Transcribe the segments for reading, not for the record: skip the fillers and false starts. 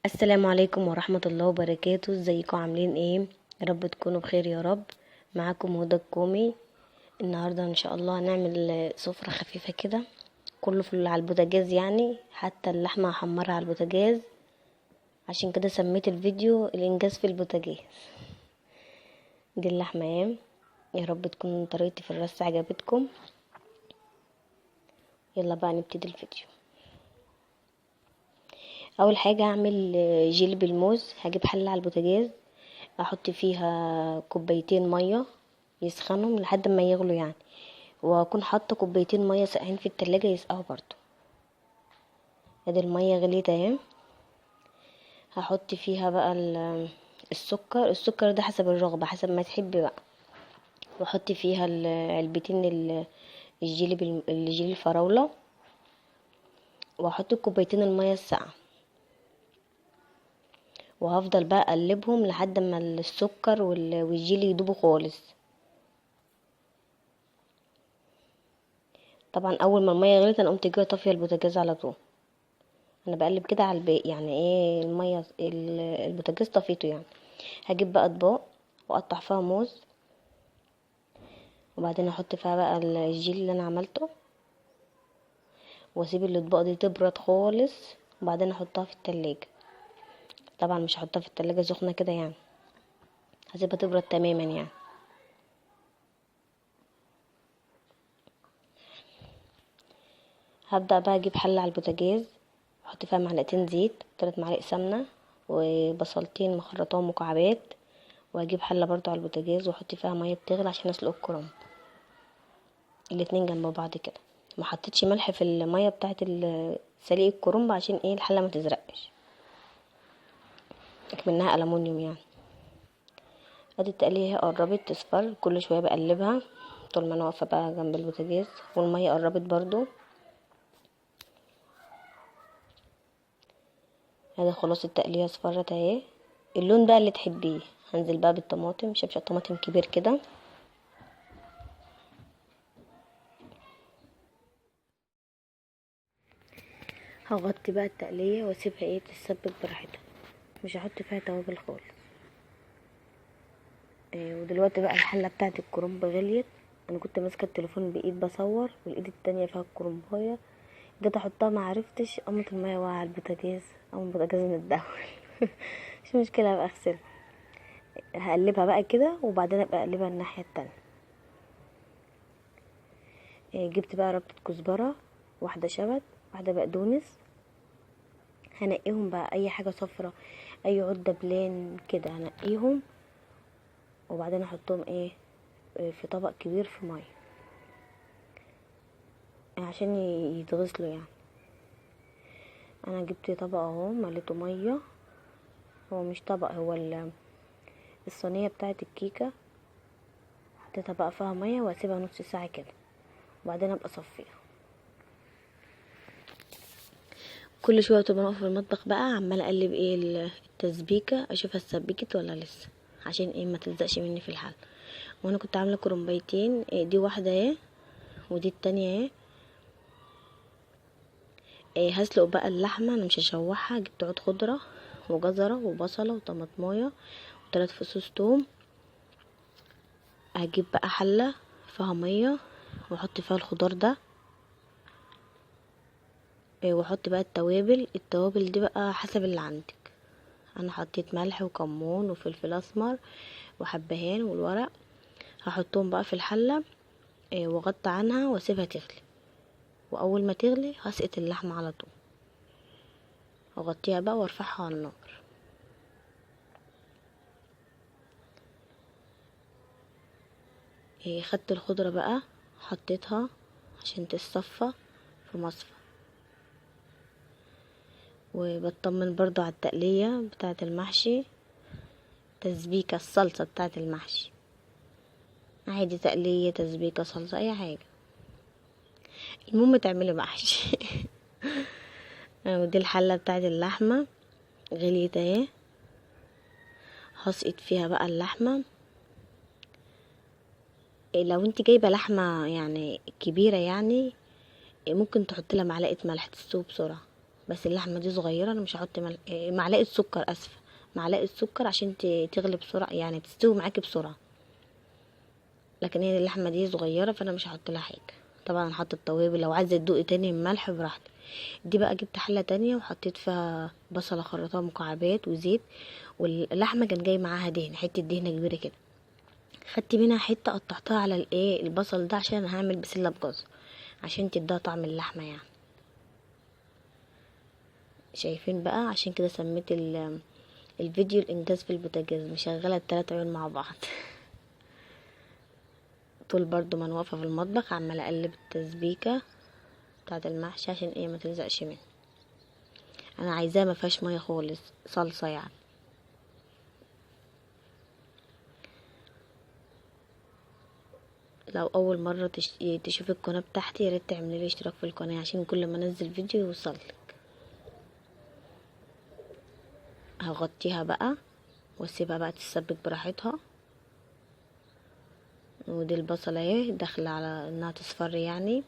السلام عليكم ورحمة الله وبركاته. ازيكم عاملين ايه؟ يا رب تكونوا بخير يا رب. معاكم هدى الكومي. النهاردة ان شاء الله هنعمل سفرة خفيفة كده، كله في على البوتاجاز، يعني حتى اللحمة هحمرها على البوتاجاز، عشان كده سميت الفيديو الانجاز في البوتاجاز. دي اللحمة ايه. يا رب تكون طريقتي في الرص عجبتكم. يلا بقى نبتدي الفيديو. اول حاجة هعمل جيلي بالموز. هجيب حلة على البوتاجاز، احط فيها كوبايتين ميه يسخنهم لحد ما يغلوا يعني، واكون حاطه كوبايتين ميه ساقعين في التلاجة يسقعوا برضو. ادي الميه غليت اهي. هحط فيها بقى السكر ده حسب الرغبه، حسب ما تحبي بقى. واحط فيها علبتين الجيلي الفراوله، واحط كوبايتين الميه الساقعه، وهفضل بقى اقلبهم لحد ما السكر والجيلي يدوبوا خالص. طبعا اول ما الميه غليت انا قمت جايه طافيه البوتاجاز على طول. انا بقلب كده على الباقي، يعني ايه، الميه البوتاجاز طفيته يعني. هجيب بقى اطباق واقطع فيها موز، وبعدين احط فيها بقى الجيل اللي انا عملته، واسيب الاطباق دي تبرد خالص، وبعدين احطها في التلاجة. طبعا مش هحطها في التلاجة سخنة كده يعني، هسيبها تبرد تماما يعني. هبدأ بقى اجيب حلة على البوتاجاز، احط فيها معلقتين زيت، 3 معالق سمنة، وبصلتين مخرطاهم مكعبات، واجيب حلة برضو على البوتاجاز واحط فيها مية بتغلي عشان اسلق الكرنب، الاتنين جنب بعض كده. ما حطيتش ملح في الميه بتاعه سليق الكرنب عشان ايه الحله ما تزرقش، منها ألمونيوم يعني. ادي التقليه هي قربت تصفر، كل شويه بقلبها طول ما انا واقفه بقى جنب البوتاجاز، والميه قربت برضو. ادي خلاص التقليه اصفرت اهي. اللون بقى اللي تحبيه. هنزل بقى بالطماطم، شبشب طماطم كبير كده، هغطي بقى التقليه واسيبها ايه تتسبك براحتها، مش هحط فيها توابل خالص. ودلوقتي بقى الحله بتاعت الكرنب غليت. انا كنت ماسكه التليفون بايد بصور، والايد التانية فيها الكرنبايه، جيت احطها ما عرفتش، قامت الميه واقعه على البوتاجاز، قام البوتاجاز متدهور. مش مشكله، هبقى اغسلها. هقلبها بقى كده، وبعدين ابقى اقلبها الناحيه التانية. جبت بقى ربطه كزبره، واحده شبت، واحده بقدونس. هنقيهم بقى اي حاجه صفرة، اي عود دبلان كده هنقيهم، وبعدين احطهم ايه في طبق كبير في ميه عشان يتغسلوا يعني. انا جبت طبق اهو مليته ميه، هو مش طبق، هو الصينيه بتاعه الكيكه، حطيتها بقى فيها ميه واسيبها نص ساعه كده، وبعدين ابقى اصفيها. كل شويه تبقى واقفه في المطبخ بقى عماله اقلب ايه التسبيكه، اشوفها اتسبكت ولا لسه، عشان ايه ما تلزقش مني في الحل. وانا كنت عامله كرنبيتين، دي واحده اهي ودي التانية اهي. هسلق بقى اللحمه، انا مش هشوحها. جبت عود خضره وجزره وبصله وطماطمايه و3 فصوص توم. هجيب بقى حله فيها ميه واحط فيها الخضار ده، واحط بقى التوابل دي بقى حسب اللي عندك. انا حطيت ملح وكمون وفلفل اسمر وحبهان والورق. هحطهم بقى في الحله، واغطي عنها واسيبها تغلي، واول ما تغلي هسقط اللحمه على طول، اغطيها بقى وارفعها على النار. خدت الخضره بقى حطيتها عشان تتصفى في مصفى، وبطمن برضو على التقليه بتاعه المحشي، تسبيكه الصلصه بتاعه المحشي عادي، تقليه تسبيكه صلصه اي حاجه، المهم تعملي محشي. ودي الحله بتاعه اللحمه غليت اهي. هسقط فيها بقى اللحمه. لو انت جايبه لحمه يعني كبيره يعني، ممكن تحط لها معلقه ملح تستوي بسرعه، بس اللحمه دي صغيره، انا مش هحط معلقه سكر، اسفه، معلقه سكر عشان تغلي بسرعه، يعني تستوي معاكي بسرعه. لكن هي اللحمه دي صغيره فانا مش هحط لها حاجه. طبعا هحط التوابل، لو عايزه تدوقي تاني من ملح براحتك. دي بقى جبت حله تانية وحطيت فيها بصله خرطها مكعبات وزيت، واللحمه كان جاي معاها دهن، حته دهنه كبيره كده، خدت منها حته قطعتها على البصل ده عشان هعمل بسله بجزر عشان تديها طعم اللحمه يعني. شايفين بقى؟ عشان كده سميت الفيديو الانجاز في البوتاجاز، مشغله التلات عيون مع بعض. طول برضو ما انا واقفه في المطبخ عماله اقلب التسبيكه بتاعه المحشي عشان ما تلزقش مني. انا عايزاه ما فيهاش ميه خالص، صلصه يعني. لو اول مره تشوفي القناه بتاعتي، يا ريت تعملي لي اشتراك في القناه عشان كل ما انزل فيديو يوصلك. هغطيها بقى واسيبها بقى تتسبك براحتها. ودي البصله اهي داخله على انها تصفر يعني.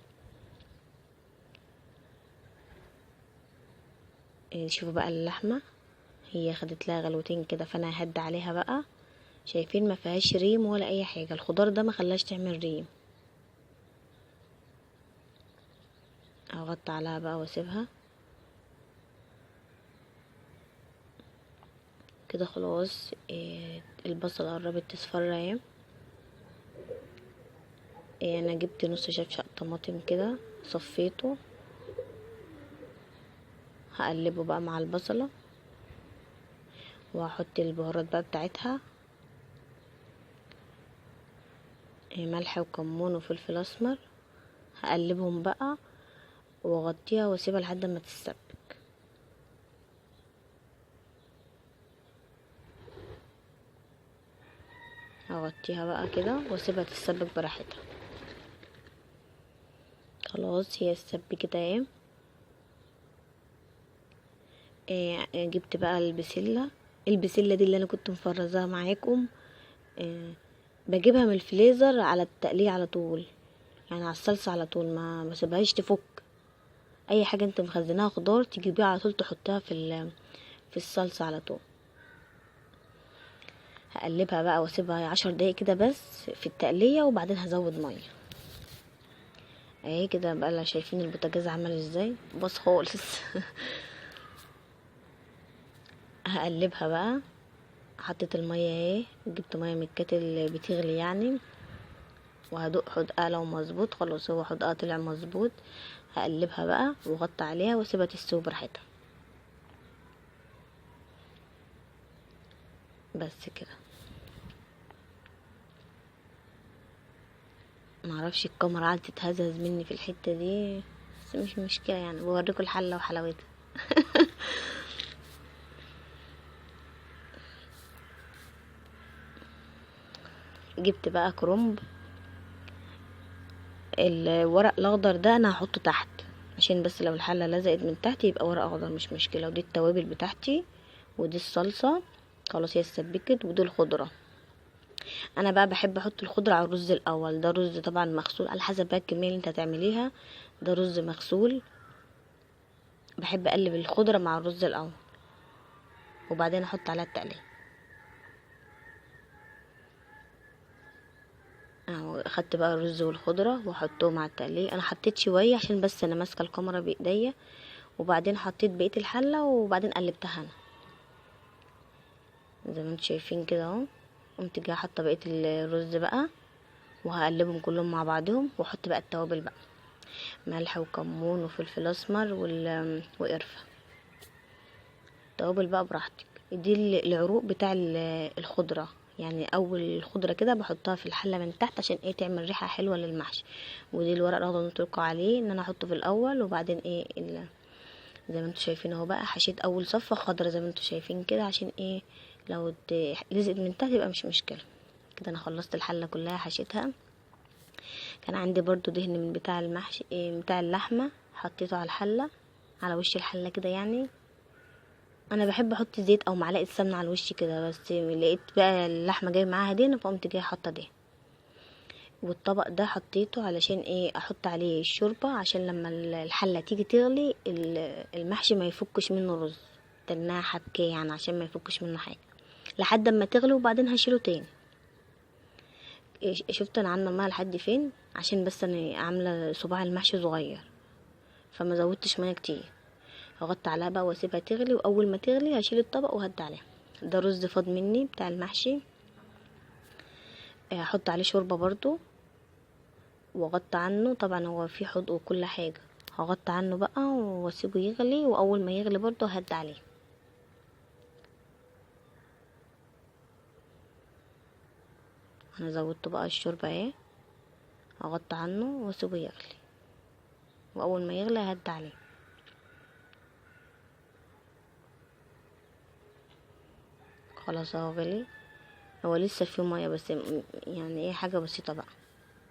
شوفوا بقى اللحمه هي خدت لها غلوتين كده، فانا ههد عليها بقى. شايفين؟ ما فيهاش ريم ولا اي حاجه، الخضار ده ما خلاش تعمل ريم. اغطي عليها بقى واسيبها كده. خلاص البصل قربت تصفر اهي. انا جبت نص شفشق طماطم كده صفيته، هقلبه بقى مع البصله وهحط البهارات بقى بتاعتها، ملح وكمون وفلفل اسمر. هقلبهم بقى واغطيها واسيبها لحد ما تتسبك. هغطيها بقى كده واسيبها تتسبك براحتها. خلاص هي اتسبكت اهي. جبت بقى البسله دي اللي انا كنت مفرزاها معاكم. بجيبها من الفريزر على التقليه على طول، يعني على الصلصه على طول، ما بسيبهاش تفك. اي حاجه انت مخزناها خضار تجيبيها على طول تحطها في الصلصه على طول. هقلبها بقى واسيبها 10 دقايق كده بس في التقليه، وبعدين هزود ميه. اهي كده بقى. لا شايفين البوتاجاز عمل ازاي؟ باظ خالص. هقلبها بقى. حطيت الميه اهي، جبت ميه من الكاتل بتغلي يعني، وهدوق حدقها لو مظبوط. خلاص هو حدقها طلع مظبوط. هقلبها بقى واغطي عليها واسيبها تستوي براحتها. بس كده. معرفش الكاميرا قعدت تتهزز مني في الحته دي، بس مش مشكله يعني، بوريكم الحله وحلاوتها. جبت بقى كرنب. الورق الاخضر ده انا هحطه تحت عشان بس لو الحله لزقت من تحت يبقى ورق اخضر مش مشكله. ودي التوابل بتاعتي، ودي الصلصه. خلاص هي اتسبكت. ودي الخضره. انا بقى بحب احط الخضره على الرز الاول. ده رز طبعا مغسول على حسب بقى الكميه اللي انت هتعمليها. ده رز مغسول. بحب اقلب الخضره مع الرز الاول وبعدين احط عليها التقليه. اهو اخدت بقى الرز والخضره واحطهم على التقليه. انا حطيت شويه عشان بس انا ماسكه الكاميرا بايديا، وبعدين حطيت بقيه الحله وبعدين قلبتها انا زي ما انتم شايفين كده اهو. قمت جايه حاطه بقيه الرز بقى وهقلبهم كلهم مع بعضهم، واحط بقى التوابل بقى، ملح وكمون وفلفل اسمر وقرفه. توابل بقى براحتك. دي العروق بتاع الخضره يعني. اول الخضره كده بحطها في الحله من تحت عشان تعمل ريحه حلوه للمحشي. ودي الورق الاخضر اللي قلت عليه ان انا احطه في الاول، وبعدين زي ما انتم شايفين اهو بقى حشيت اول صفه خضره زي ما انتم شايفين كده عشان لو لزقت من تحت يبقى مش مشكله. كده انا خلصت الحله كلها حشيتها. كان عندي برضو دهن من بتاع المحشي بتاع اللحمه، حطيته على الحله، على وش الحله كده يعني. انا بحب احط زيت او معلقه سمنه على الوش كده، بس لقيت بقى اللحمه جايه معاها دهن فقمت جايه حاطه دهن. والطبق ده حطيته علشان ايه، احط عليه الشوربة عشان لما الحلة تيجي تغلي المحشي ما يفكش منه رز، تنها حبكاه يعني عشان ما يفكش منه حاجة لحد ما تغلي، وبعدين هشيله تاني. شفت انا عامله الميه لحد فين؟ عشان بس انا عامله صباع المحشي صغير فما زودتش ميه كتير. هغطي عليها بقى واسيبها تغلي، واول ما تغلي هشيل الطبق وهدي عليها. ده رز فاض مني بتاع المحشي. هحط عليه شوربه برضو واغطي عنه، طبعا هو فيه حوض وكل حاجه. هغطي عنه بقى واسيبه يغلي، واول ما يغلي برضو هدي عليه. انا زودت بقى الشوربه اهي، هغطي عنه واسيبه يغلي، واول ما يغلي هدي عليه. خلاص اهو غلي. هو لسه فيه ميه بس يعني ايه، حاجه بسيطه بقى،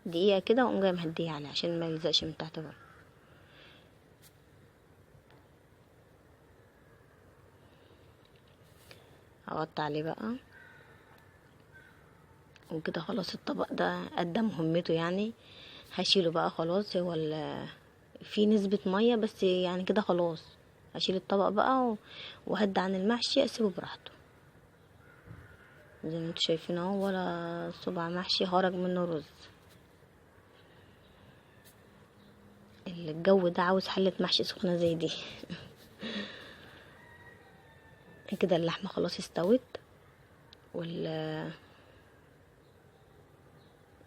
دقيقه كده واقوم جايه مهديه عليه عشان ما يلزقش من تحت بقى. هغطي عليه بقى وكده. خلاص الطبق ده ادى مهمته يعني. هشيله بقى خلاص. هو في نسبة مية بس يعني كده خلاص. هشيل الطبق بقى وهد عن المحشي اسيبه براحته. زي ما انتوا شايفين اهو، ولا صباع محشي خرج منه رز. الجو ده عاوز حلة محشي سخنة زي دي. كده اللحمة خلاص استوت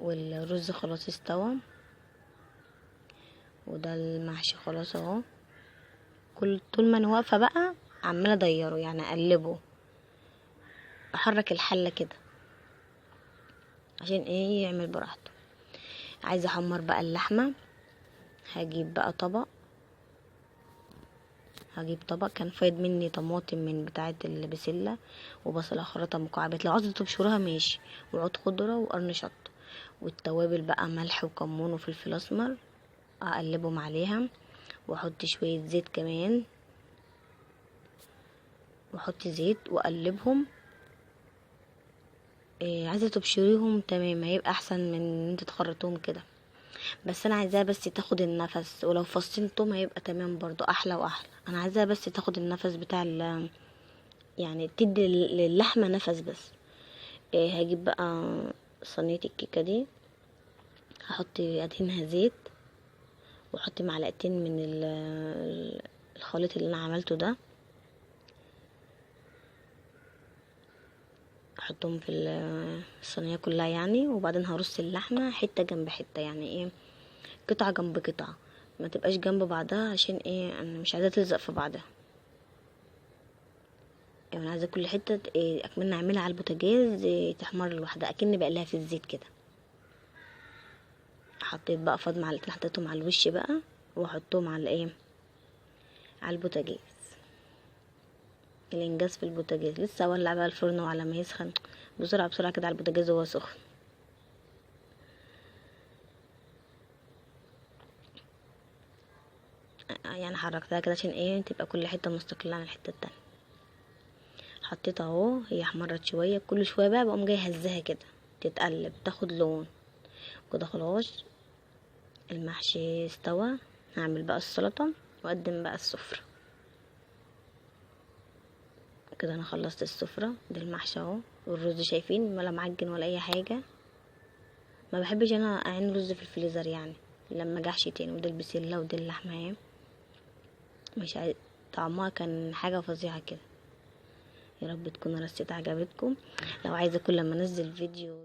والرز خلاص استوى، وده المحشي خلاص اهو. طول ما انا واقفه بقى عماله اديره يعني اقلبه، احرك الحله كده عشان ايه يعمل براحته. عايزه احمر بقى اللحمه. هجيب بقى طبق. كان فايض مني طماطم من بتاعه البسله وبصله خرطه مكعبات، لو عايزه تبشرها ماشي، وعود خضره وقرن شطه، والتوابل بقى ملح وكمون وفلفل اسمر. اقلبهم عليها واحط شويه زيت كمان، واحط زيت واقلبهم. عايزه تبشريهم تمام، هيبقى احسن من ان انت تخرطوهم كده، بس انا عايزاها بس تاخد النفس. ولو فصين توم هيبقى تمام برضو، احلى واحلى. انا عايزاها بس تاخد النفس بتاع يعني تدي للحمه نفس بس. هجيب بقى صينيه الكيكه دي، هحط ادهنها زيت، واحط معلقتين من الخليط اللي انا عملته ده، احطهم في الصينيه كلها يعني. وبعدين هرص اللحمه حته جنب حته، يعني ايه، قطعه جنب قطعه، ما تبقاش جنب بعضها عشان ايه، انا مش عايزاها تلزق في بعضها. يعني انا عايزه كل حته إيه اكمل اعملها على البوتاجاز إيه تحمر لوحدها، اكني بقليها في الزيت كده. حطيت بقى فاض معلقتين، حطيتهم على الوش بقى واحطهم على ايه، على البوتاجاز. الانجاز في البوتاجاز. لسه اولع بقى الفرن، وعلى ما يسخن بسرعه بسرعه كده على البوتاجاز وهو سخن. يعني حركتها كده عشان ايه تبقى كل حته مستقله عن الحته التانية. حطيتها اهو، هي احمرت شويه، كل شويه بقى بقوم جاي هزها كده تتقلب تاخد لون كده. خلاص المحشي استوى. هعمل بقى السلطه واقدم بقى السفره. كده انا خلصت السفره. ده المحشي اهو، والرز شايفين ولا معجن ولا اي حاجه. ما بحبش انا اعين رز في الفريزر يعني لما جحشي تاني. وده البسله وده اللحمه اهي، مش طعمها كان حاجه فظيعه كده. يا رب تكون رسيت عجبتكم. لو عايزه كل ما انزل فيديو